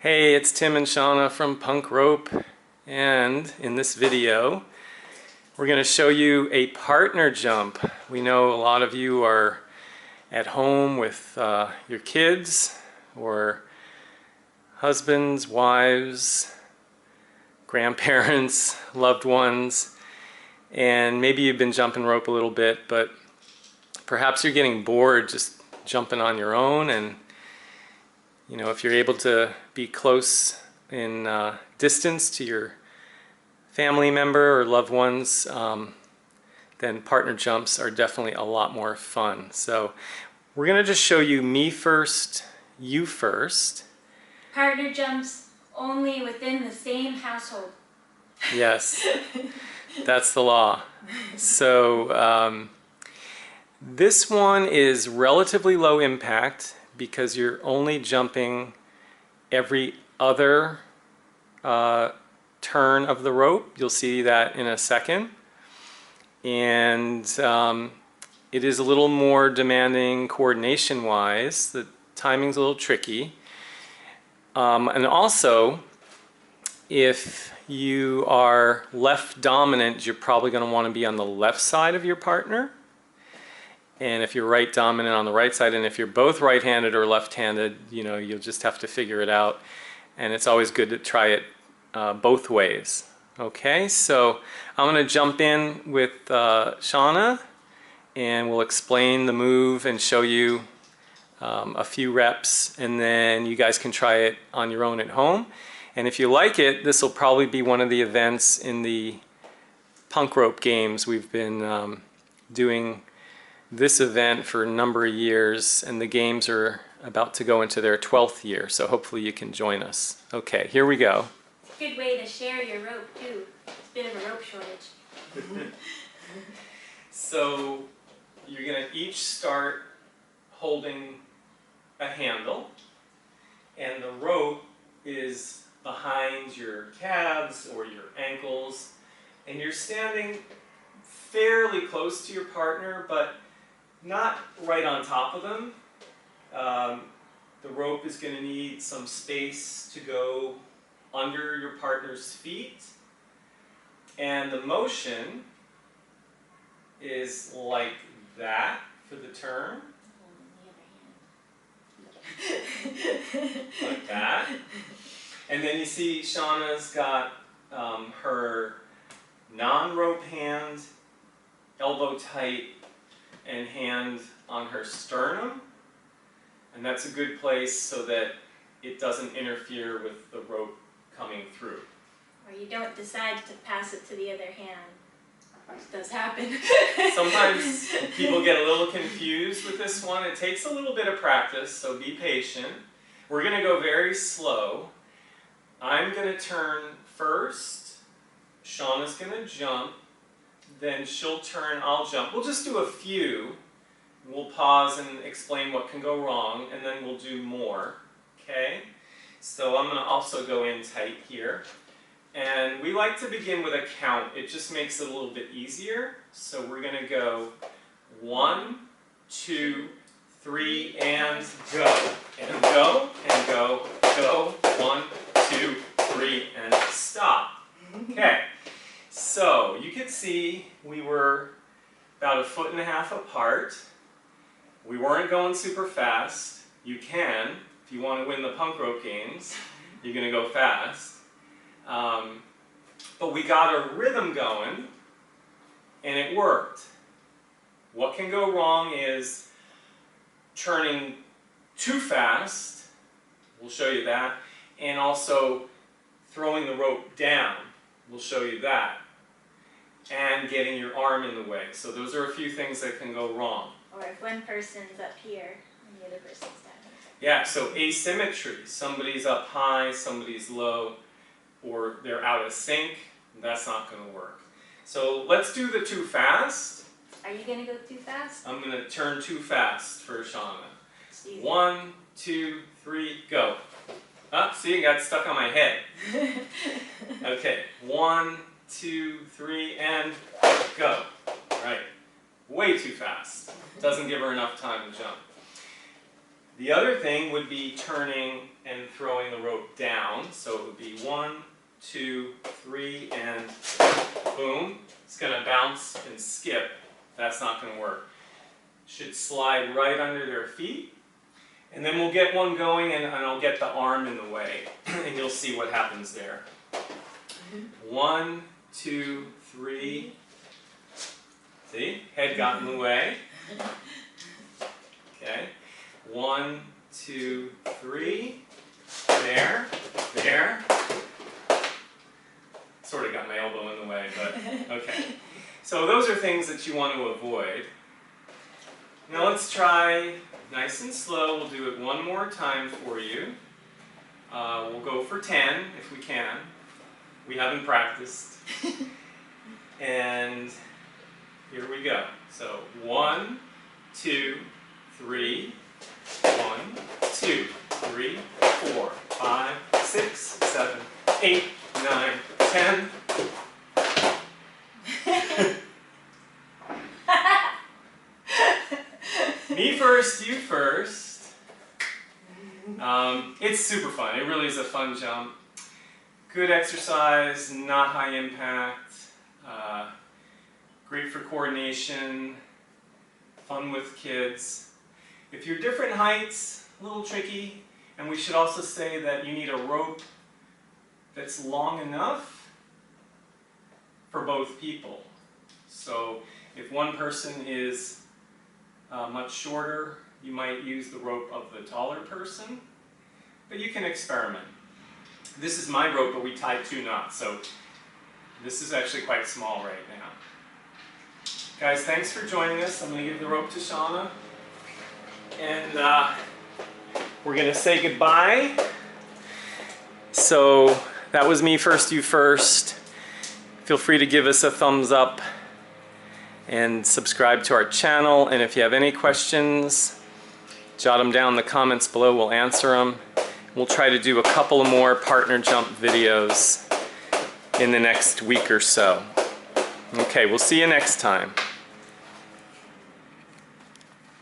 Hey, it's Tim and Shana from Punk Rope, and in this video we're going to show you a partner jump. We know a lot of you are at home with your kids or husbands, wives, grandparents, loved ones, and maybe you've been jumping rope a little bit, but perhaps you're getting bored just jumping on your own. And you know, if you're able to be close in distance to your family member or loved ones, then partner jumps are definitely a lot more fun. So we're going to just show you me first, you first. Partner jumps only within the same household. Yes, that's the law. So this one is relatively low impact because you're only jumping every other turn of the rope. You'll see that in a second. And it is a little more demanding coordination-wise. The timing's a little tricky. And also, if you are left dominant, you're probably going to want to be on the left side of your partner. And if you're right dominant, on the right side, and if you're both right-handed or left-handed, you know, you'll just have to figure it out. And it's always good to try it both ways. Okay, so I'm going to jump in with Shana, and we'll explain the move and show you a few reps, and then you guys can try it on your own at home. And if you like it, this will probably be one of the events in the punk rope games. We've been doing this event for a number of years, and the games are about to go into their 12th year, so hopefully you can join us. Okay, here we go. It's a good way to share your rope too. It's a bit of a rope shortage. So you're going to each start holding a handle, and the rope is behind your calves or your ankles, and you're standing fairly close to your partner, but not right on top of them. The rope is going to need some space to go under your partner's feet, and the motion is like that for the turn, like that. And then you see Shauna's got her non-rope hand elbow tight and hand on her sternum, and that's a good place so that it doesn't interfere with the rope coming through. Or you don't decide to pass it to the other hand. It does happen. Sometimes people get a little confused with this one. It takes a little bit of practice, so be patient. We're going to go very slow. I'm going to turn first. Shauna's going to jump. Then she'll turn, I'll jump. We'll just do a few. We'll pause and explain what can go wrong, and then we'll do more. Okay? So I'm going to also go in tight here. And we like to begin with a count. It just makes it a little bit easier. So we're going to go 1, 2, 3, and go. And go, and go, go. 1, 2, 3, and stop. Okay. So you can see we were about 1.5 feet apart. We weren't going super fast. You can, if you want to win the punk rope games, you're going to go fast. But we got a rhythm going, and it worked. What can go wrong is turning too fast, we'll show you that, and also throwing the rope down, we'll show you that, and getting your arm in the way. So those are a few things that can go wrong. Or if one person's up here and the other person's down here. Yeah, so asymmetry. Somebody's up high, somebody's low, or they're out of sync. That's not going to work. So let's do the too fast. Are you going to go too fast? I'm going to turn too fast for Shana. 1, 2, 3, go. Ah, see, it got stuck on my head. Okay, 1, 2, 3, and go. Right. Way too fast. Doesn't give her enough time to jump. The other thing would be turning and throwing the rope down. 1, 2, 3, and boom. It's going to bounce and skip. That's not going to work. Should slide right under their feet. And then we'll get one going, and I'll get the arm in the way. And you'll see what happens there. 1, 2, 3. See? Head got in the way. Okay. 1, 2, 3. There. There. Sort of got my elbow in the way, but okay. So those are things that you want to avoid. Now let's try nice and slow. We'll do it one more time for you. We'll go for 10 if we can. We haven't practiced. And here we go. So 1, 2, 3. 1, 2, 3, 4, 5, 6, 7, 8, 9, 10. Me first, you first. It's super fun. It really is a fun jump. Good exercise, not high impact. Great for coordination. Fun with kids. If you're different heights, a little tricky. And we should also say that you need a rope that's long enough for both people. So if one person is much shorter, you might use the rope of the taller person, but you can experiment. This is my rope, but we tied 2 knots, so this is actually quite small right now. Guys, thanks for joining us. I'm going to give the rope to Shana, and we're going to say goodbye. So that was me first, you first. Feel free to give us a thumbs up and subscribe to our channel. And if you have any questions, jot them down in the comments below. We'll answer them. We'll try to do a couple more partner jump videos in the next week or so. Okay, we'll see you next time.